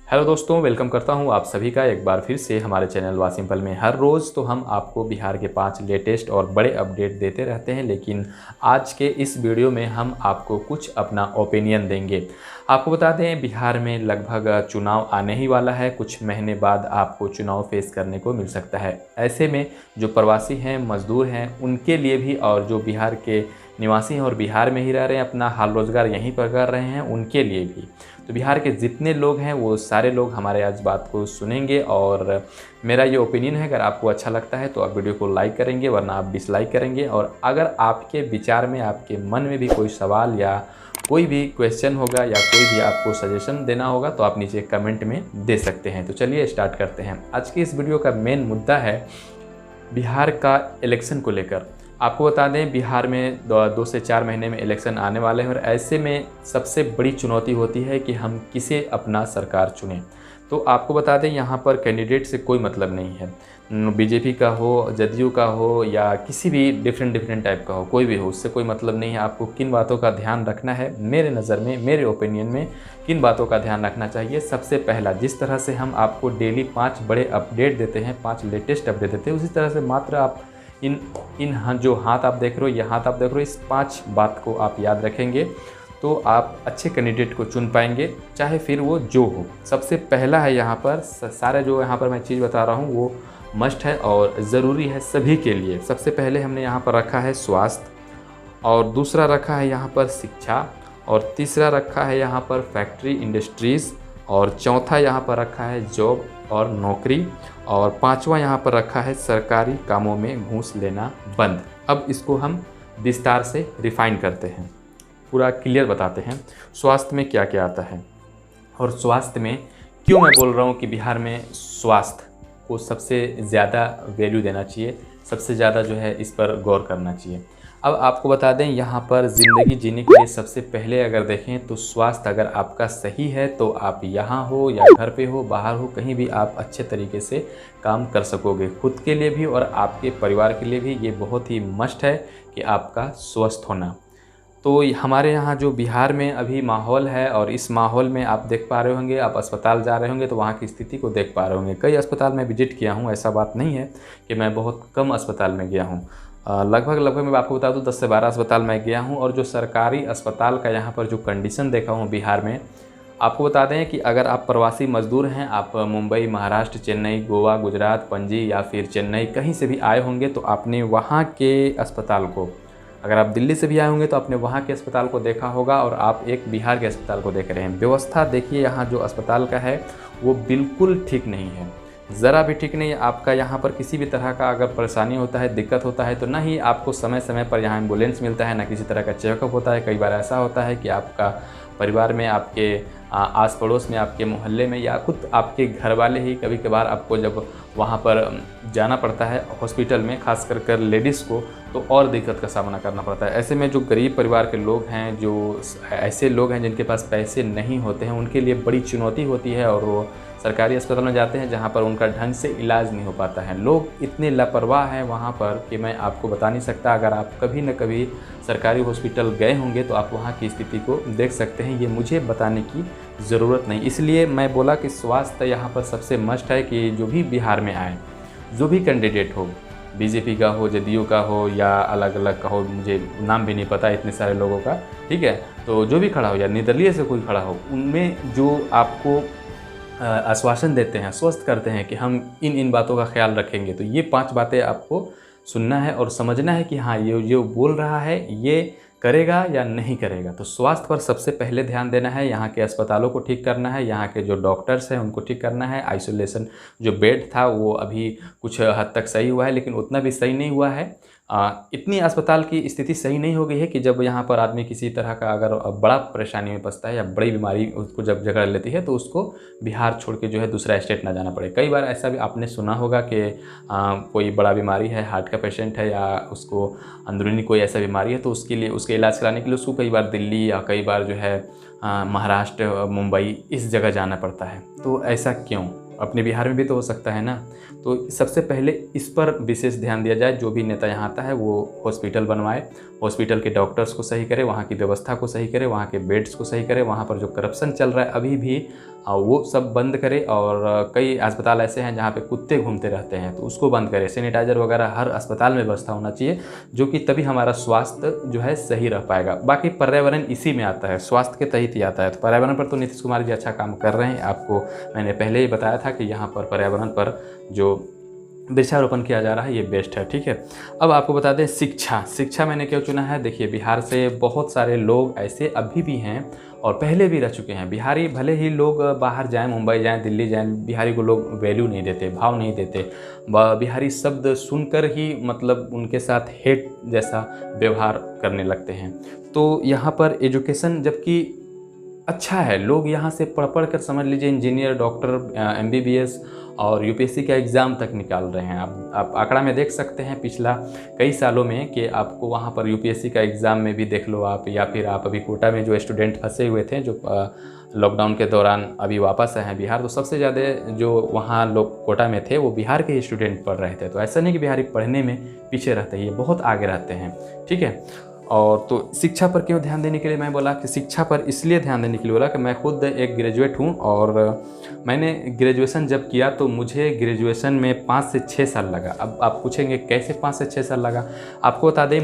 Hello दोस्तों, welcome करता हूं आप सभी का एक बार फिर से हमारे चैनल वा सिंपल में। हर रोज़ तो हम आपको बिहार के 5 लेटेस्ट और बड़े अपडेट देते रहते हैं, लेकिन आज के इस वीडियो में हम आपको कुछ अपना ओपिनियन देंगे। आपको बता दें, बिहार में लगभग चुनाव आने ही वाला है। कुछ महीने बाद आपको चुनाव फेस करने को मिल सकता है। ऐसे में जो प्रवासी हैं, मज़दूर हैं, उनके लिए भी, और जो बिहार के निवासी हैं और बिहार में ही रह रहे हैं, अपना हाल रोज़गार यहीं पर कर रहे हैं, उनके लिए भी, तो बिहार के जितने लोग हैं वो सारे लोग हमारे आज बात को सुनेंगे। और मेरा ये ओपिनियन है, अगर आपको अच्छा लगता है तो आप वीडियो को लाइक करेंगे, वरना आप डिसलाइक करेंगे। और अगर आपके विचार में, आपके मन में भी कोई सवाल या कोई भी क्वेश्चन होगा या कोई भी आपको सजेशन देना होगा तो आप नीचे कमेंट में दे सकते हैं। तो चलिए स्टार्ट करते हैं। आज की इस वीडियो का मेन मुद्दा है बिहार का इलेक्शन को लेकर। आपको बता दें, बिहार में 2 से 4 महीने में इलेक्शन आने वाले हैं और ऐसे में सबसे बड़ी चुनौती होती है कि हम किसे अपना सरकार चुनें। तो आपको बता दें, यहाँ पर कैंडिडेट से कोई मतलब नहीं है। बीजेपी का हो, जदयू का हो या किसी भी डिफरेंट टाइप का हो, कोई भी हो, उससे कोई मतलब नहीं है। आपको किन बातों का ध्यान रखना है, मेरे नज़र में, मेरे ओपिनियन में किन बातों का ध्यान रखना चाहिए। सबसे पहला, जिस तरह से हम आपको डेली 5 बड़े अपडेट देते हैं, 5 लेटेस्ट अपडेट देते हैं, उसी तरह से मात्र आप इन जो हाथ आप देख रहे हो, ये हाथ आप देख रहे हो, इस 5 बात को आप याद रखेंगे तो आप अच्छे कैंडिडेट को चुन पाएंगे, चाहे फिर वो जो हो। सबसे पहला है, यहाँ पर सारे जो यहाँ पर मैं चीज़ बता रहा हूँ वो मस्ट है और ज़रूरी है सभी के लिए। सबसे पहले हमने यहाँ पर रखा है स्वास्थ्य, और दूसरा रखा है यहाँ पर शिक्षा, और तीसरा रखा है यहाँ पर फैक्ट्री इंडस्ट्रीज़, और चौथा यहाँ पर रखा है जॉब और नौकरी, और 5वां यहाँ पर रखा है सरकारी कामों में घूस लेना बंद। अब इसको हम विस्तार से रिफाइन करते हैं, पूरा क्लियर बताते हैं स्वास्थ्य में क्या क्या आता है। और स्वास्थ्य में क्यों मैं बोल रहा हूँ कि बिहार में स्वास्थ्य को सबसे ज़्यादा वैल्यू देना चाहिए, सबसे ज़्यादा जो है इस पर गौर करना चाहिए। अब आपको बता दें, यहाँ पर ज़िंदगी जीने के लिए सबसे पहले अगर देखें तो स्वास्थ्य अगर आपका सही है तो आप यहाँ हो या घर पे हो, बाहर हो, कहीं भी आप अच्छे तरीके से काम कर सकोगे। खुद के लिए भी और आपके परिवार के लिए भी ये बहुत ही मस्ट है कि आपका स्वस्थ होना। तो हमारे यहाँ जो बिहार में अभी माहौल है, और इस माहौल में आप देख पा रहे होंगे, आप अस्पताल जा रहे होंगे तो वहाँ की स्थिति को देख पा रहे होंगे। कई अस्पताल में विजिट किया हूँ, ऐसा बात नहीं है कि मैं बहुत कम अस्पताल में गया हूँ। लगभग मैं आपको बता दूँ 10 से 12 अस्पताल मैं गया हूँ। और जो सरकारी अस्पताल का यहाँ पर जो कंडीशन देखा हूँ बिहार में, आपको बता दें कि अगर आप प्रवासी मज़दूर हैं, आप मुंबई, महाराष्ट्र, चेन्नई, गोवा, गुजरात, पणजी या फिर चेन्नई कहीं से भी आए होंगे तो आपने वहाँ के अस्पताल को, अगर आप दिल्ली से भी आए होंगे तो आपने वहाँ के अस्पताल को देखा होगा, और आप एक बिहार के अस्पताल को देख रहे हैं। व्यवस्था देखिए, यहाँ जो अस्पताल का है वो बिल्कुल ठीक नहीं है, ज़रा भी ठीक नहीं है। आपका यहाँ पर किसी भी तरह का अगर परेशानी होता है, दिक्कत होता है, तो ना ही आपको समय समय पर यहाँ एम्बुलेंस मिलता है, ना किसी तरह का चेकअप होता है। कई बार ऐसा होता है कि आपका परिवार में, आपके आस पड़ोस में, आपके मोहल्ले में, या खुद आपके घर वाले ही कभी कभार आपको जब वहाँ पर जाना पड़ता है हॉस्पिटल में, खास कर लेडीज़ को, तो और दिक्कत का सामना करना पड़ता है। ऐसे में जो गरीब परिवार के लोग हैं, जो ऐसे लोग हैं जिनके पास पैसे नहीं होते हैं, उनके लिए बड़ी चुनौती होती है, और वो सरकारी अस्पताल में जाते हैं जहाँ पर उनका ढंग से इलाज नहीं हो पाता है। लोग इतने लापरवाह हैं वहाँ पर कि मैं आपको बता नहीं सकता। अगर आप कभी न कभी सरकारी हॉस्पिटल गए होंगे तो आप वहाँ की स्थिति को देख सकते हैं, ये मुझे बताने की ज़रूरत नहीं। इसलिए मैं बोला कि स्वास्थ्य यहाँ पर सबसे मस्ट है कि जो भी बिहार में आए, जो भी कैंडिडेट हो, बीजेपी का हो, जदयू का हो या अलग अलग का हो, मुझे नाम भी नहीं पता इतने सारे लोगों का, ठीक है, तो जो भी खड़ा हो या निर्दलीय से कोई खड़ा हो, उनमें जो आपको आश्वासन देते हैं, आश्वस्त करते हैं कि हम इन बातों का ख्याल रखेंगे, तो ये 5 बातें आपको सुनना है और समझना है कि हाँ, ये जो बोल रहा है ये करेगा या नहीं करेगा। तो स्वास्थ्य पर सबसे पहले ध्यान देना है, यहाँ के अस्पतालों को ठीक करना है, यहाँ के जो डॉक्टर्स हैं उनको ठीक करना है। आइसोलेशन जो बेड था वो अभी कुछ हद तक सही हुआ है, लेकिन उतना भी सही नहीं हुआ है। इतनी अस्पताल की स्थिति सही नहीं हो गई है कि जब यहाँ पर आदमी किसी तरह का अगर बड़ा परेशानी में फंसता है या बड़ी बीमारी उसको जब जकड़ लेती है तो उसको बिहार छोड़ के जो है दूसरा स्टेट ना जाना पड़े। कई बार ऐसा भी आपने सुना होगा कि कोई बड़ा बीमारी है, हार्ट का पेशेंट है, या उसको अंदरूनी कोई ऐसा बीमारी है, तो उसके लिए, उसके इलाज कराने के लिए उसको कई बार दिल्ली या कई बार जो है महाराष्ट्र, मुंबई, इस जगह जाना पड़ता है। तो ऐसा क्यों? अपने बिहार में भी तो हो सकता है ना। तो सबसे पहले इस पर विशेष ध्यान दिया जाए। जो भी नेता यहाँ आता है वो हॉस्पिटल बनवाए, हॉस्पिटल के डॉक्टर्स को सही करे, वहाँ की व्यवस्था को सही करे, वहाँ के बेड्स को सही करे। वहाँ पर जो करप्शन चल रहा है अभी भी वो सब बंद करे। और कई अस्पताल ऐसे हैं जहाँ पे कुत्ते घूमते रहते हैं, तो उसको बंद करें। सैनिटाइज़र वगैरह हर अस्पताल में व्यवस्था होना चाहिए, जो कि तभी हमारा स्वास्थ्य जो है सही रह पाएगा। बाकी पर्यावरण इसी में आता है, स्वास्थ्य के तहत ही आता है। तो पर्यावरण पर तो नीतीश कुमार जी अच्छा काम कर रहे हैं। आपको मैंने पहले ही बताया था कि यहाँ पर पर्यावरण पर जो वृक्षारोपण किया जा रहा है ये बेस्ट है, ठीक है। अब आपको बता दें शिक्षा मैंने क्यों चुना है। देखिए, बिहार से बहुत सारे लोग ऐसे अभी भी हैं और पहले भी रह चुके हैं। बिहारी भले ही लोग बाहर जाएं, मुंबई जाएं, दिल्ली जाएं, बिहारी को लोग वैल्यू नहीं देते, भाव नहीं देते। बिहारी शब्द सुनकर ही मतलब उनके साथ हेट जैसा व्यवहार करने लगते हैं। तो यहाँ पर एजुकेशन जबकि अच्छा है, लोग यहाँ से पढ़ कर समझ लीजिए इंजीनियर, डॉक्टर, MBBS और UPSC का एग्ज़ाम तक निकाल रहे हैं। आप आंकड़ा में देख सकते हैं पिछला कई सालों में कि आपको वहाँ पर UPSC का एग्ज़ाम में भी देख लो आप, या फिर आप अभी कोटा में जो स्टूडेंट फंसे हुए थे, जो लॉकडाउन के दौरान अभी वापस आए हैं बिहार, तो सबसे ज़्यादा जो वहाँ लोग कोटा में थे वो बिहार के ही स्टूडेंट पढ़ रहे थे। तो ऐसा नहीं कि बिहारी पढ़ने में पीछे रहते हैं, ये बहुत आगे रहते हैं, ठीक है। और तो शिक्षा पर क्यों ध्यान देने के लिए मैं बोला कि शिक्षा पर इसलिए ध्यान देने के लिए बोला कि मैं खुद एक ग्रेजुएट हूँ और मैंने ग्रेजुएशन जब किया तो मुझे ग्रेजुएशन में 5 से 6 साल लगा। अब आप पूछेंगे कैसे 5 से 6 साल लगा। आपको बता दें,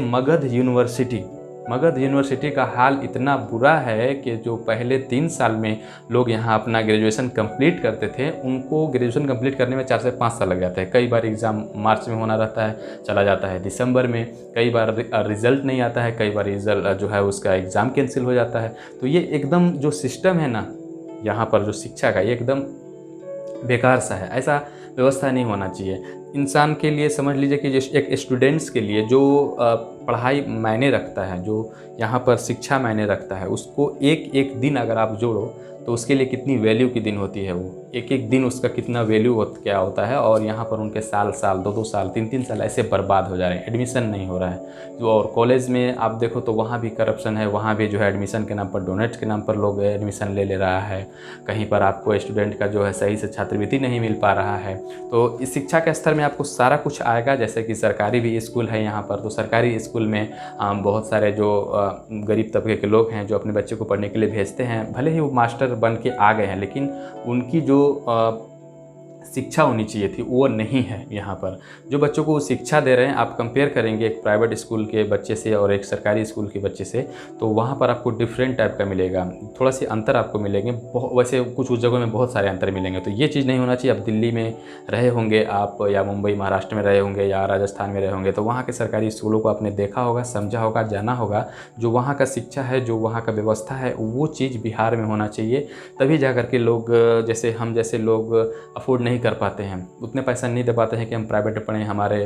मगध यूनिवर्सिटी का हाल इतना बुरा है कि जो पहले 3 साल में लोग यहाँ अपना ग्रेजुएशन कंप्लीट करते थे, उनको ग्रेजुएशन कंप्लीट करने में 4 से 5 साल लग जाते हैं। कई बार एग्ज़ाम मार्च में होना रहता है, चला जाता है दिसंबर में, कई बार रिज़ल्ट नहीं आता है, कई बार रिज़ल्ट जो है उसका एग्ज़ाम कैंसिल हो जाता है। तो ये एकदम जो सिस्टम है ना यहाँ पर जो शिक्षा का, ये एकदम बेकार सा है। ऐसा व्यवस्था नहीं होना चाहिए इंसान के लिए। समझ लीजिए कि एक स्टूडेंट्स के लिए जो पढ़ाई मायने रखता है, जो यहाँ पर शिक्षा मायने रखता है, उसको एक एक दिन अगर आप जोड़ो तो उसके लिए कितनी वैल्यू की दिन होती है। वो एक एक दिन उसका कितना वैल्यू क्या होता है। और यहाँ पर उनके साल 2-2 साल 3-3 साल ऐसे बर्बाद हो जा रहे हैं, एडमिशन नहीं हो रहा है। जो और कॉलेज में आप देखो तो वहाँ भी करप्शन है, वहाँ भी जो है एडमिशन के नाम पर, डोनेट्स के नाम पर लोग एडमिशन ले रहा है। कहीं पर आपको स्टूडेंट का जो है सही से छात्रवृत्ति नहीं मिल पा रहा है। तो इस शिक्षा के स्तर में आपको सारा कुछ आएगा। जैसे कि सरकारी भी स्कूल है यहाँ पर, तो सरकारी स्कूल में बहुत सारे जो गरीब तबके के लोग हैं जो अपने बच्चे को पढ़ने के लिए भेजते हैं, भले ही वो मास्टर बन के आ गए हैं, लेकिन उनकी जो शिक्षा होनी चाहिए थी वो नहीं है। यहाँ पर जो बच्चों को शिक्षा दे रहे हैं, आप कंपेयर करेंगे एक प्राइवेट स्कूल के बच्चे से और एक सरकारी स्कूल के बच्चे से, तो वहाँ पर आपको डिफरेंट टाइप का मिलेगा, थोड़ा सी अंतर आपको मिलेंगे। वैसे कुछ जगहों में बहुत सारे अंतर मिलेंगे। तो ये चीज़ नहीं होना चाहिए। आप दिल्ली में रहे होंगे आप, या मुंबई महाराष्ट्र में रहे होंगे, या राजस्थान में रहे होंगे, तो वहाँ के सरकारी स्कूलों को आपने देखा होगा, समझा होगा, जाना होगा। जो वहाँ का शिक्षा है, जो वहाँ का व्यवस्था है, वो चीज़ बिहार में होना चाहिए। तभी जा कर के लोग जैसे हम जैसे लोग अफोर्ड नहीं कर पाते हैं, उतने पैसा नहीं दे पाते हैं कि हम प्राइवेट में पढ़ें। हमारे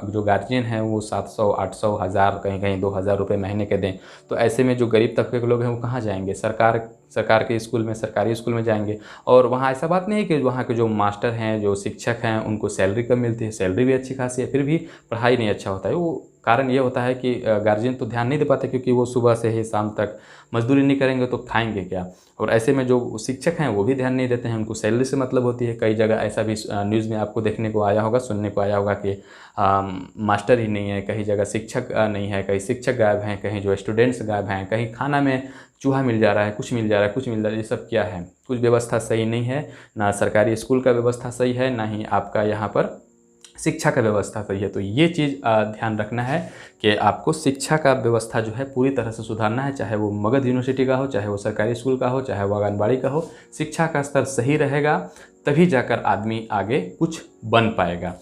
जो गार्जियन हैं वो 700, 800, 1000, कहीं कहीं 2000 रुपये महीने के दें। तो ऐसे में जो गरीब तबके के लोग हैं वो कहाँ जाएंगे? सरकार के स्कूल में, सरकारी स्कूल में जाएंगे। और वहाँ ऐसा बात नहीं है कि वहाँ के जो मास्टर हैं, जो शिक्षक हैं, उनको सैलरी कम मिलती है, सैलरी भी अच्छी खासी है, फिर भी पढ़ाई नहीं अच्छा होता है। वो कारण ये होता है कि गार्जियन तो ध्यान नहीं दे पाते, क्योंकि वो सुबह से ही शाम तक मजदूरी नहीं करेंगे तो खाएंगे क्या। और ऐसे में जो शिक्षक हैं वो भी ध्यान नहीं देते हैं, उनको सैलरी से मतलब होती है। कई जगह ऐसा भी न्यूज़ में आपको देखने को आया होगा, सुनने को आया होगा कि मास्टर ही नहीं है, कहीं जगह शिक्षक नहीं है, कहीं शिक्षक गायब हैं, कहीं जो स्टूडेंट्स गायब हैं, कहीं खाना में चूहा मिल जा रहा है, कुछ मिल जा रहा है, कुछ मिल जा रहा है। ये सब क्या है? कुछ व्यवस्था सही नहीं है, ना सरकारी स्कूल का व्यवस्था सही है, ना ही आपका यहाँ पर शिक्षा का व्यवस्था सही है। तो ये चीज़ ध्यान रखना है कि आपको शिक्षा का व्यवस्था जो है पूरी तरह से सुधारना है, चाहे वो मगध यूनिवर्सिटी का हो, चाहे वो सरकारी स्कूल का हो, चाहे वो आंगनबाड़ी का हो। शिक्षा का स्तर सही रहेगा तभी जाकर आदमी आगे कुछ बन पाएगा।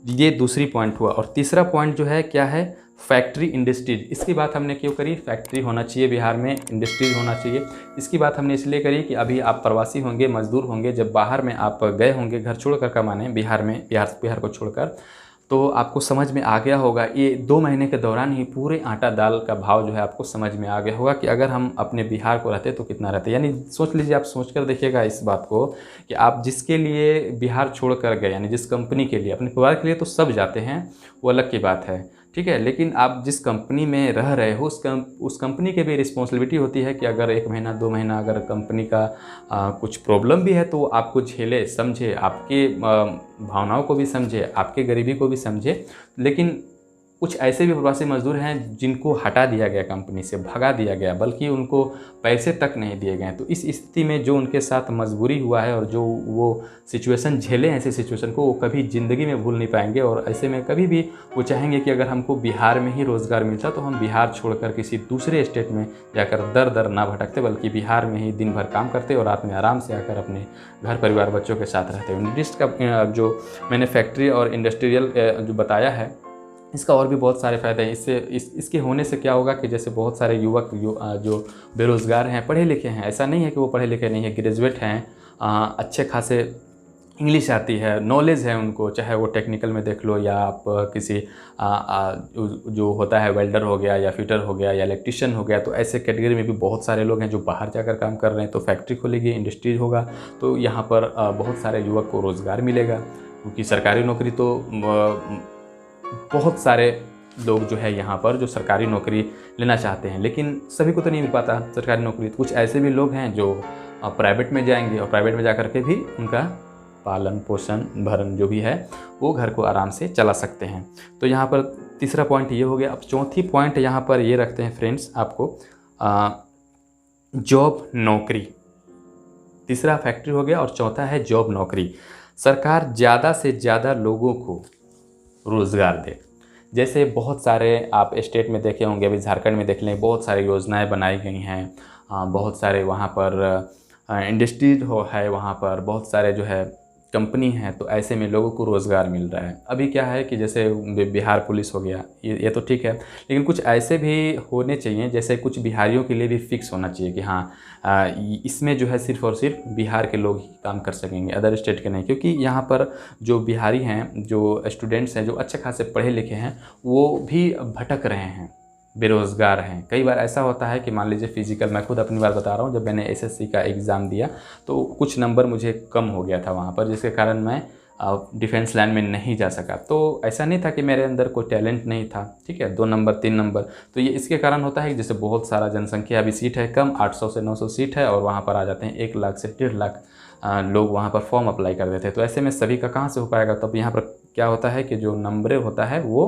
ये दूसरी पॉइंट हुआ। और तीसरा पॉइंट जो है क्या है? Factory industries. इसकी बात हमने क्यों करी? फैक्ट्री होना चाहिए बिहार में, इंडस्ट्रीज होना चाहिए। इसकी बात हमने इसलिए करी कि अभी आप प्रवासी होंगे, मजदूर होंगे, जब बाहर में आप गए होंगे घर छोड़कर कमाने, बिहार को छोड़कर, तो आपको समझ में आ गया होगा, ये 2 महीने के दौरान ही पूरे आटा दाल का भाव जो है आपको समझ में आ गया होगा कि अगर हम अपने बिहार को रहते तो कितना रहते। यानी सोच लीजिए, आप सोच कर देखिएगा इस बात को कि आप जिसके लिए बिहार छोड़ कर गए, यानी जिस कंपनी के लिए, अपने परिवार के लिए तो सब जाते हैं, वो अलग की बात है, ठीक है। लेकिन आप जिस कंपनी में रह रहे हो उस कंपनी की भी रिस्पॉन्सिबिलिटी होती है कि अगर 1 महीना 2 महीना अगर कंपनी का कुछ प्रॉब्लम भी है तो आपको झेले, समझे, आपके भावनाओं को भी समझे, आपके गरीबी को भी समझे। लेकिन कुछ ऐसे भी प्रवासी मजदूर हैं जिनको हटा दिया गया, कंपनी से भगा दिया गया, बल्कि उनको पैसे तक नहीं दिए गए। तो इस स्थिति में जो उनके साथ मजबूरी हुआ है और जो वो सिचुएशन झेले हैं, ऐसे सिचुएशन को वो कभी ज़िंदगी में भूल नहीं पाएंगे। और ऐसे में कभी भी वो चाहेंगे कि अगर हमको बिहार में ही रोज़गार मिलता तो हम बिहार छोड़कर किसी दूसरे स्टेट में जाकर दर दर ना भटकते, बल्कि बिहार में ही दिन भर काम करते और रात में आराम से आकर अपने घर परिवार बच्चों के साथ रहते हैं। निर्दिष्ट का जो मैंने फैक्ट्री और इंडस्ट्रियल जो बताया है, इसका और भी बहुत सारे फ़ायदे हैं। इसके होने से क्या होगा कि जैसे बहुत सारे युवक जो बेरोज़गार हैं, पढ़े लिखे हैं, ऐसा नहीं है कि वो पढ़े लिखे नहीं है, ग्रेजुएट हैं, अच्छे खासे इंग्लिश आती है, नॉलेज है उनको, चाहे वो टेक्निकल में देख लो या आप किसी जो होता है वेल्डर हो गया या फिटर हो गया या इलेक्ट्रिशियन हो गया, तो ऐसे कैटेगरी में भी बहुत सारे लोग हैं जो बाहर जाकर काम कर रहे हैं। तो फैक्ट्री खोलेगी, इंडस्ट्री होगा, तो यहाँ पर बहुत सारे युवक को रोज़गार मिलेगा, क्योंकि सरकारी नौकरी तो बहुत सारे लोग जो है यहाँ पर जो सरकारी नौकरी लेना चाहते हैं, लेकिन सभी को तो नहीं मिल पाता सरकारी नौकरी। तो कुछ ऐसे भी लोग हैं जो प्राइवेट में जाएंगे और प्राइवेट में जा कर के भी उनका पालन पोषण भरण जो भी है वो घर को आराम से चला सकते हैं। तो यहाँ पर तीसरा पॉइंट ये हो गया। अब चौथी पॉइंट यहाँ पर ये रखते हैं फ्रेंड्स, आपको जॉब नौकरी। तीसरा फैक्ट्री हो गया और चौथा है जॉब नौकरी। सरकार ज़्यादा से ज़्यादा लोगों को रोज़गार दे। जैसे बहुत सारे आप स्टेट में देखे होंगे, अभी झारखंड में देख लें, बहुत सारी योजनाएं बनाई गई हैं, बहुत सारे वहाँ पर इंडस्ट्रीज है, वहाँ पर बहुत सारे जो है कंपनी है, तो ऐसे में लोगों को रोज़गार मिल रहा है। अभी क्या है कि जैसे बिहार पुलिस हो गया, ये तो ठीक है, लेकिन कुछ ऐसे भी होने चाहिए, जैसे कुछ बिहारियों के लिए भी फिक्स होना चाहिए कि हाँ इसमें जो है सिर्फ़ और सिर्फ बिहार के लोग ही काम कर सकेंगे, अदर स्टेट के नहीं। क्योंकि यहाँ पर जो बिहारी हैं, जो स्टूडेंट्स हैं, जो अच्छे खासे पढ़े लिखे हैं, वो भी भटक रहे हैं, बेरोज़गार हैं। कई बार ऐसा होता है कि मान लीजिए फिज़िकल, मैं खुद अपनी बात बता रहा हूँ, जब मैंने एसएससी का एग्ज़ाम दिया तो कुछ नंबर मुझे कम हो गया था वहाँ पर, जिसके कारण मैं डिफेंस लाइन में नहीं जा सका। तो ऐसा नहीं था कि मेरे अंदर कोई टैलेंट नहीं था, ठीक है, 2 नंबर 3 नंबर, तो ये इसके कारण होता है कि जैसे बहुत सारा जनसंख्या, अभी सीट है कम, 800 से 900 सीट है, और वहाँ पर आ जाते हैं 1 लाख से 1.5 लाख लोग वहाँ पर फॉर्म अप्लाई कर देते हैं। तो ऐसे में सभी का कहाँ से हो पाएगा? तब यहाँ पर क्या होता है कि जो नंबर होता है वो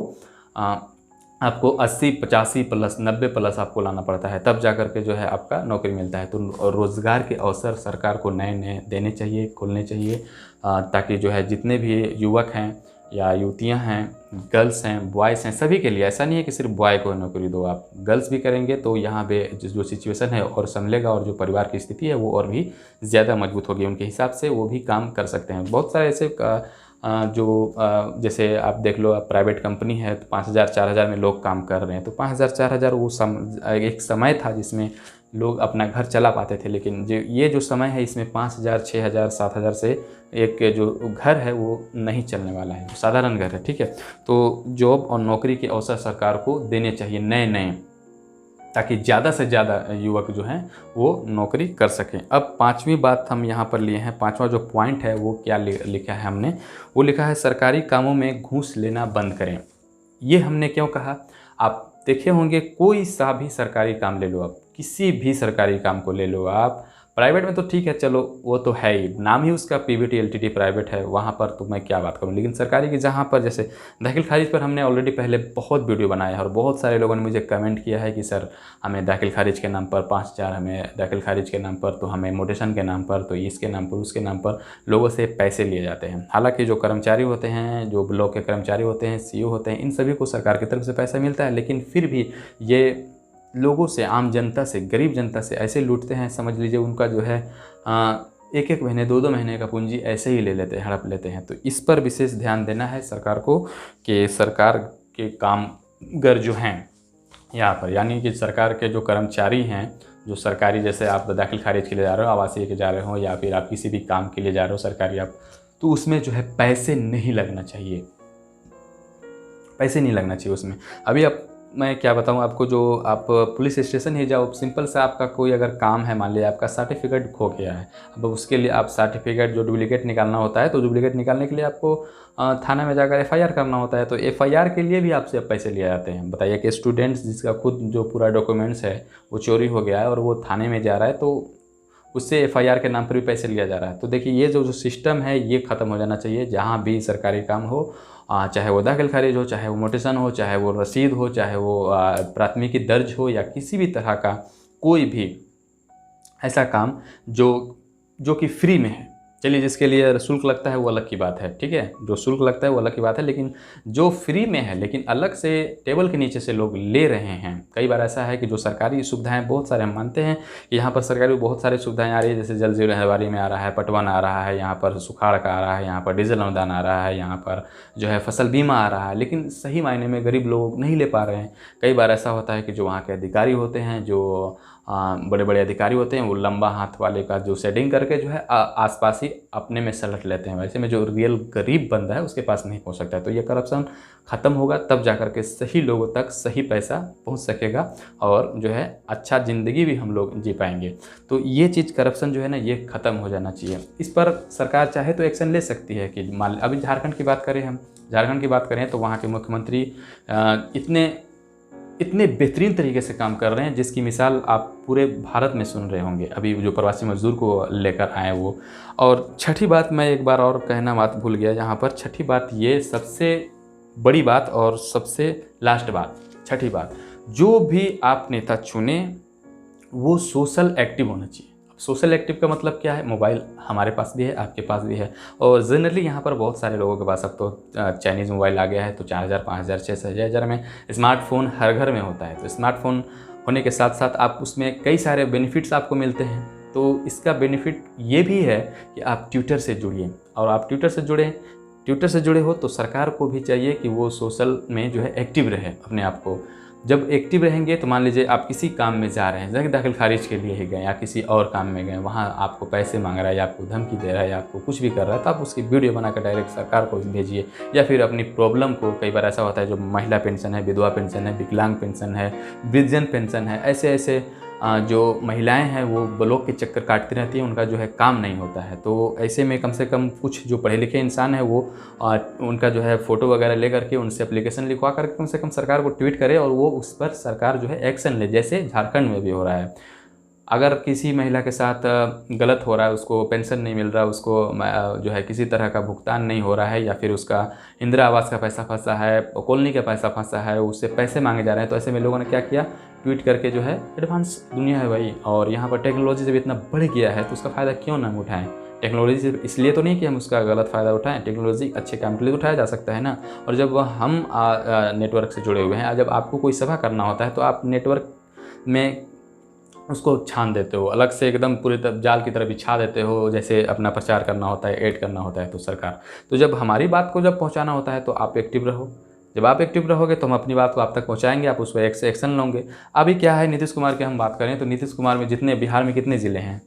आपको 80, 85 प्लस 90 प्लस आपको लाना पड़ता है, तब जा कर के जो है आपका नौकरी मिलता है। तो रोज़गार के अवसर सरकार को नए नए देने चाहिए, खोलने चाहिए, ताकि जो है जितने भी युवक हैं या युवतियां हैं, गर्ल्स हैं, बॉयज़ हैं, सभी के लिए। ऐसा नहीं है कि सिर्फ बॉय को नौकरी दो, आप गर्ल्स भी करेंगे तो यहाँ पे जो सिचुएशन है और संभलेगा, और जो परिवार की स्थिति है वो और भी ज़्यादा मजबूत होगी। उनके हिसाब से वो भी काम कर सकते हैं। बहुत सारे ऐसे जैसे आप देख लो, आप प्राइवेट कंपनी है तो 5000 4000 में लोग काम कर रहे हैं। तो 5000 4000 वो एक समय था जिसमें लोग अपना घर चला पाते थे, लेकिन ये जो समय है इसमें 5000 6000 7000 से एक जो घर है वो नहीं चलने वाला है, जो साधारण घर है, ठीक है। तो जॉब और नौकरी के अवसर सरकार को देने चाहिए नए नए, ताकि ज़्यादा से ज़्यादा युवक जो हैं वो नौकरी कर सकें। अब 5वीं बात हम यहाँ पर लिए हैं, 5वां जो पॉइंट है वो क्या लिखा है हमने, वो लिखा है सरकारी कामों में घूस लेना बंद करें। ये हमने क्यों कहा? आप देखे होंगे, कोई सा भी सरकारी काम ले लो, आप किसी भी सरकारी काम को ले लो, आप प्राइवेट में तो ठीक है, चलो वो तो है ही, नाम ही उसका पीवीटी एलटीडी प्राइवेट है, वहाँ पर तो मैं क्या बात करूँ। लेकिन सरकारी की जहाँ पर, जैसे दाखिल खारिज पर हमने ऑलरेडी पहले बहुत वीडियो बनाया है, और बहुत सारे लोगों ने मुझे कमेंट किया है कि सर हमें दाखिल खारिज के नाम पर 5000, हमें दाखिल खारिज के नाम पर, तो हमें मोटेशन के नाम पर, तो इसके नाम पर, उसके नाम पर लोगों से पैसे लिए जाते हैं। हालाँकि जो कर्मचारी होते हैं, जो ब्लॉक के कर्मचारी होते हैं, सीईओ होते हैं, इन सभी को सरकार की तरफ से पैसा मिलता है, लेकिन फिर भी ये लोगों से, आम जनता से, गरीब जनता से ऐसे लूटते हैं, समझ लीजिए उनका जो है 1-1 महीने 2-2 महीने का पूंजी ऐसे ही ले लेते हैं, हड़प लेते हैं। तो इस पर विशेष ध्यान देना है सरकार को, कि सरकार के कामगर जो हैं यहाँ पर, यानी कि सरकार के जो कर्मचारी हैं, जो सरकारी, जैसे आप दाखिल खारिज के लिए जा रहे हो, आवासीय के जा रहे हो, या फिर आप किसी भी काम के लिए जा रहे हो सरकारी आप, तो उसमें जो है पैसे नहीं लगना चाहिए, पैसे नहीं लगना चाहिए उसमें। अभी मैं क्या बताऊं आपको, जो आप पुलिस स्टेशन ही जाओ, सिंपल सा आपका कोई अगर काम है, मान लिया आपका सर्टिफिकेट खो गया है, अब उसके लिए आप सर्टिफिकेट जो डुप्लीकेट निकालना होता है, तो डुप्लीकेट निकालने के लिए आपको थाना में जाकर एफआईआर करना होता है। तो एफआईआर के लिए भी आपसे पैसे लिए जाते हैं। बताइए कि स्टूडेंट्स जिसका खुद जो पूरा डॉक्यूमेंट्स है वो चोरी हो गया है और वो थाने में जा रहा है, तो उससे एफआईआर के नाम पर भी पैसे लिया जा रहा है। तो देखिए ये जो सिस्टम है ये ख़त्म हो जाना चाहिए। जहाँ भी सरकारी काम हो, चाहे वो दाखिल खारिज हो, चाहे वो मोटेशन हो, चाहे वो रसीद हो, चाहे वो प्राथमिकी दर्ज हो, या किसी भी तरह का कोई भी ऐसा काम जो कि फ्री में है। चलिए जिसके लिए शुल्क लगता है वो अलग की बात है, ठीक है, जो शुल्क लगता है वो अलग की बात है, लेकिन जो फ्री में है लेकिन अलग से टेबल के नीचे से लोग ले रहे हैं। कई बार ऐसा है कि जो सरकारी सुविधाएं बहुत सारे हम मानते हैं कि यहाँ पर सरकारी बहुत सारी सुविधाएं आ रही है, जैसे जल जीवन हमारी में आ रहा है, पटवन आ रहा है, यहाँ पर सुखाड़ का आ रहा है, यहाँ पर डीजल अनुदान आ रहा है, यहाँ पर जो है फसल बीमा आ रहा है, लेकिन सही मायने में गरीब लोग नहीं ले पा रहे हैं। कई बार ऐसा होता है कि जो वहाँ के अधिकारी होते हैं, जो बड़े बड़े अधिकारी होते हैं, वो लंबा हाथ वाले का जो सेटिंग करके जो है आसपास ही अपने में सलट लेते हैं। वैसे में जो रियल गरीब बंदा है उसके पास नहीं पहुंच सकता है। तो ये करप्शन ख़त्म होगा तब जाकर के सही लोगों तक सही पैसा पहुंच सकेगा और जो है अच्छा ज़िंदगी भी हम लोग जी पाएंगे। तो ये चीज़ करप्शन जो है ना ये ख़त्म हो जाना चाहिए। इस पर सरकार चाहे तो एक्शन ले सकती है कि मान अभी झारखंड की बात करें, हम झारखंड की बात करें तो वहाँ के मुख्यमंत्री इतने बेहतरीन तरीके से काम कर रहे हैं जिसकी मिसाल आप पूरे भारत में सुन रहे होंगे। अभी जो प्रवासी मजदूर को लेकर आए वो। और छठी बात मैं एक बार और कहना बात भूल गया यहाँ पर। छठी बात ये सबसे बड़ी बात और सबसे लास्ट बात, छठी बात, जो भी आप नेता चुने वो सोशल एक्टिव होना चाहिए। सोशल एक्टिव का मतलब क्या है? मोबाइल हमारे पास भी है, आपके पास भी है, और जनरली यहाँ पर बहुत सारे लोगों के पास अब तो चाइनीज़ मोबाइल आ गया है। तो 4000, 5000, 6000 में स्मार्टफोन हर घर में होता है। तो स्मार्टफोन होने के साथ साथ आप उसमें कई सारे बेनिफिट्स आपको मिलते हैं। तो इसका बेनिफिट ये भी है कि आप ट्विटर से जुड़िए, और आप ट्विटर से जुड़े हो तो सरकार को भी चाहिए कि वो सोशल में जो है एक्टिव रहे अपने आप को। जब एक्टिव रहेंगे तो मान लीजिए आप किसी काम में जा रहे हैं, जैसे दाखिल खारिज के लिए ही गए या किसी और काम में गए, वहाँ आपको पैसे मांग रहा है या आपको धमकी दे रहा है या आपको कुछ भी कर रहा है, तो आप उसकी वीडियो बनाकर डायरेक्ट सरकार को भेजिए। या फिर अपनी प्रॉब्लम को, कई बार ऐसा होता है जो महिला पेंशन है, विधवा पेंशन है, विकलांग पेंशन है, वृद्धजन पेंशन है, ऐसे जो महिलाएं हैं वो ब्लॉक के चक्कर काटती रहती हैं, उनका जो है काम नहीं होता है। तो ऐसे में कम से कम कुछ जो पढ़े लिखे इंसान है वो उनका जो है फ़ोटो वगैरह ले करके उनसे एप्लीकेशन लिखवा करके कम से कम सरकार को ट्वीट करे और वो उस पर सरकार जो है एक्शन ले, जैसे झारखंड में भी हो रहा है। अगर किसी महिला के साथ गलत हो रहा है, उसको पेंशन नहीं मिल रहा, उसको जो है किसी तरह का भुगतान नहीं हो रहा है, या फिर उसका इंदिरा आवास का पैसा फंसा है, कॉलोनी का पैसा फंसा है, उससे पैसे मांगे जा रहे हैं, तो ऐसे में लोगों ने क्या किया, ट्वीट करके जो है, एडवांस दुनिया है भाई, और यहाँ पर टेक्नोलॉजी जब इतना बढ़ गया है तो उसका फ़ायदा क्यों ना उठाएं। टेक्नोलॉजी से इसलिए तो नहीं कि हम उसका गलत फ़ायदा उठाएं, टेक्नोलॉजी अच्छे काम के लिए उठाया जा सकता है ना। और जब हम नेटवर्क से जुड़े हुए हैं, जब आपको कोई सभा करना होता है तो आप नेटवर्क में उसको छान देते हो, अलग से एकदम पूरी तरह जाल की तरह बिछा देते हो, जैसे अपना प्रचार करना होता है, ऐड करना होता है तो सरकार। तो जब हमारी बात को जब पहुंचाना होता है तो आप एक्टिव रहो। जब आप एक्टिव रहोगे तो हम अपनी बात को आप तक पहुंचाएंगे, आप उस पर एक्शन लोगे। अभी क्या है, नीतीश कुमार की हम बात करें तो नीतीश कुमार में जितने बिहार में कितने ज़िले हैं,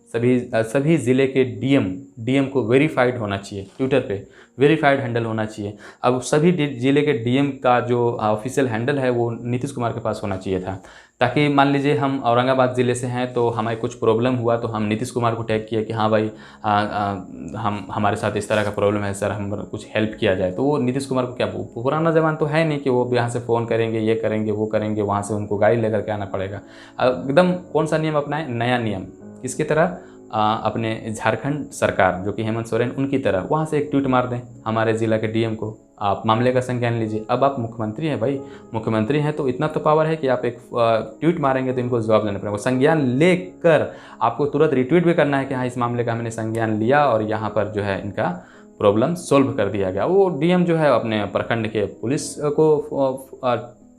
सभी ज़िले के डीएम को वेरीफाइड होना चाहिए, ट्विटर पे वेरीफाइड हैंडल होना चाहिए। अब सभी ज़िले के डीएम का जो ऑफिशियल हैंडल है वो नीतीश कुमार के पास होना चाहिए था, ताकि मान लीजिए हम औरंगाबाद ज़िले से हैं तो हमें कुछ प्रॉब्लम हुआ तो हम नीतीश कुमार को टैग किया कि हाँ भाई हम हमारे साथ इस तरह का प्रॉब्लम है सर, हम कुछ हेल्प किया जाए। तो वो नीतीश कुमार को क्या, पुराना ज़माना तो है नहीं कि वो यहाँ से फ़ोन करेंगे, ये करेंगे, वो करेंगे, वहाँ से उनको गाड़ी लेकर के आना पड़ेगा। एकदम कौन सा नियम अपनाएं, नया नियम, किसकी तरह, अपने झारखंड सरकार जो कि हेमंत सोरेन उनकी तरह, वहाँ से एक ट्वीट मार दें हमारे ज़िला के डीएम को, आप मामले का संज्ञान लीजिए। अब आप मुख्यमंत्री हैं भाई, मुख्यमंत्री हैं तो इतना तो पावर है कि आप एक ट्वीट मारेंगे तो इनको जवाब देना पड़ेगा। संज्ञान लेकर आपको तुरंत रिट्वीट भी करना है कि हाँ इस मामले का हमने संज्ञान लिया और यहाँ पर जो है इनका प्रॉब्लम सोल्व कर दिया गया। वो डीएम जो है अपने प्रखंड के पुलिस को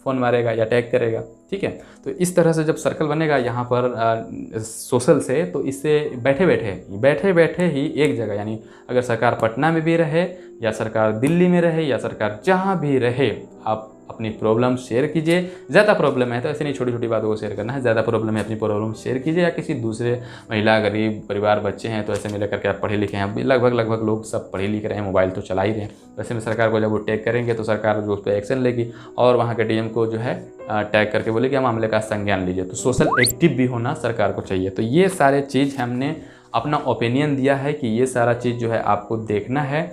फ़ोन मारेगा या टैग करेगा, ठीक है। तो इस तरह से जब सर्कल बनेगा यहाँ पर सोशल से, तो इससे बैठे बैठे ही एक जगह, यानी अगर सरकार पटना में भी रहे या सरकार दिल्ली में रहे या सरकार जहाँ भी रहे, आप अपनी प्रॉब्लम शेयर कीजिए। ज़्यादा प्रॉब्लम है तो ऐसे नहीं छोटी छोटी बातों को शेयर करना है, ज़्यादा प्रॉब्लम है अपनी प्रॉब्लम शेयर कीजिए, या किसी दूसरे महिला, गरीब परिवार, बच्चे हैं तो ऐसे में लेकर के आप पढ़े लिखे हैं, लगभग लोग सब पढ़े लिख रहे हैं, मोबाइल तो चला ही रहे हैं। वैसे में सरकार को जब वो टैग करेंगे तो सरकार जो उस पर एक्शन लेगी और वहाँ के डीएम को जो है टैग करके बोलेगी मामले का संज्ञान लीजिए। तो सोशल एक्टिव भी होना सरकार को चाहिए। तो ये सारे चीज़ हमने अपना ओपिनियन दिया है कि ये सारा चीज़ जो है आपको देखना है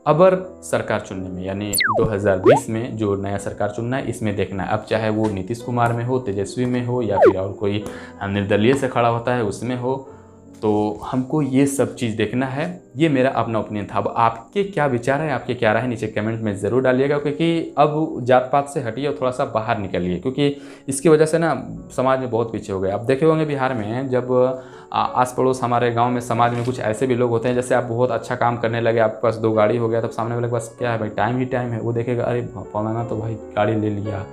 अबर सरकार चुनने में, यानी 2020 में जो नया सरकार चुनना है इसमें देखना है। अब चाहे वो नीतीश कुमार में हो, तेजस्वी में हो, या फिर और कोई निर्दलीय से खड़ा होता है उसमें हो, तो हमको ये सब चीज़ देखना है। ये मेरा अपना ओपिनियन था। अब आपके क्या विचार है, आपके क्या राय है, नीचे कमेंट में ज़रूर डालिएगा, क्योंकि अब जात पात से हटिए और थोड़ा सा बाहर निकलिए, क्योंकि इसकी वजह से ना समाज में बहुत पीछे हो गए। आप देखे होंगे बिहार में जब आस पड़ोस हमारे गांव में समाज में कुछ ऐसे भी लोग होते हैं, जैसे आप बहुत अच्छा काम करने लगे, आपके पास 2 गाड़ी हो गया, तब सामने वाले के पास क्या है भाई, टाइम ही टाइम है, वो देखेगा अरे फलाना तो भाई गाड़ी ले लिया,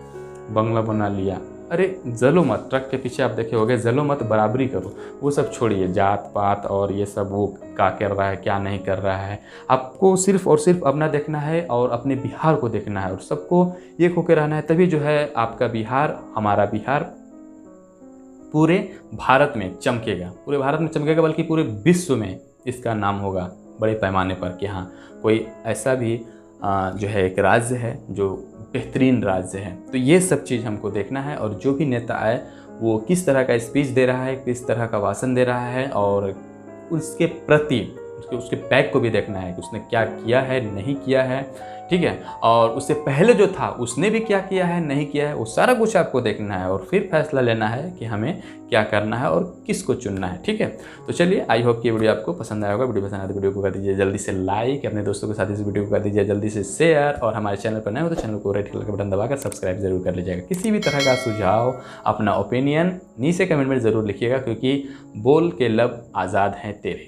बंगला बना लिया। अरे जलो मत, ट्रक के पीछे आप देखे होगे, जलो मत, बराबरी करो। वो सब छोड़िए, जात पात और ये सब, वो क्या कर रहा है क्या नहीं कर रहा है। आपको सिर्फ और सिर्फ अपना देखना है और अपने बिहार को देखना है और सबको एक होकर रहना है, तभी जो है आपका बिहार, हमारा बिहार पूरे भारत में चमकेगा। पूरे भारत में चमकेगा, बल्कि पूरे विश्व में इसका नाम होगा बड़े पैमाने पर कि हाँ, कोई ऐसा भी जो है एक राज्य है जो बेहतरीन राज्य है। तो ये सब चीज़ हमको देखना है, और जो भी नेता आए वो किस तरह का स्पीच दे रहा है, किस तरह का भाषण दे रहा है, और उसके प्रति उसके बैक को भी देखना है कि उसने क्या किया है नहीं किया है, ठीक है। और उससे पहले जो था उसने भी क्या किया है नहीं किया है, वो सारा कुछ आपको देखना है और फिर फैसला लेना है कि हमें क्या करना है और किसको चुनना है, ठीक है। तो चलिए, आई होप कि ये वीडियो आपको पसंद आया होगा। वीडियो पसंद आए तो वीडियो को कर दीजिए जल्दी से लाइक, अपने दोस्तों के साथ इस वीडियो को कर दीजिए जल्दी से शेयर, और हमारे चैनल पर नए हो तो चैनल को रेड कलर का बटन दबाकर सब्सक्राइब जरूर कर लीजिएगा। किसी भी तरह का सुझाव, अपना ओपिनियन नीचे कमेंट में ज़रूर लिखिएगा, क्योंकि बोल के लब आज़ाद हैं तेरे।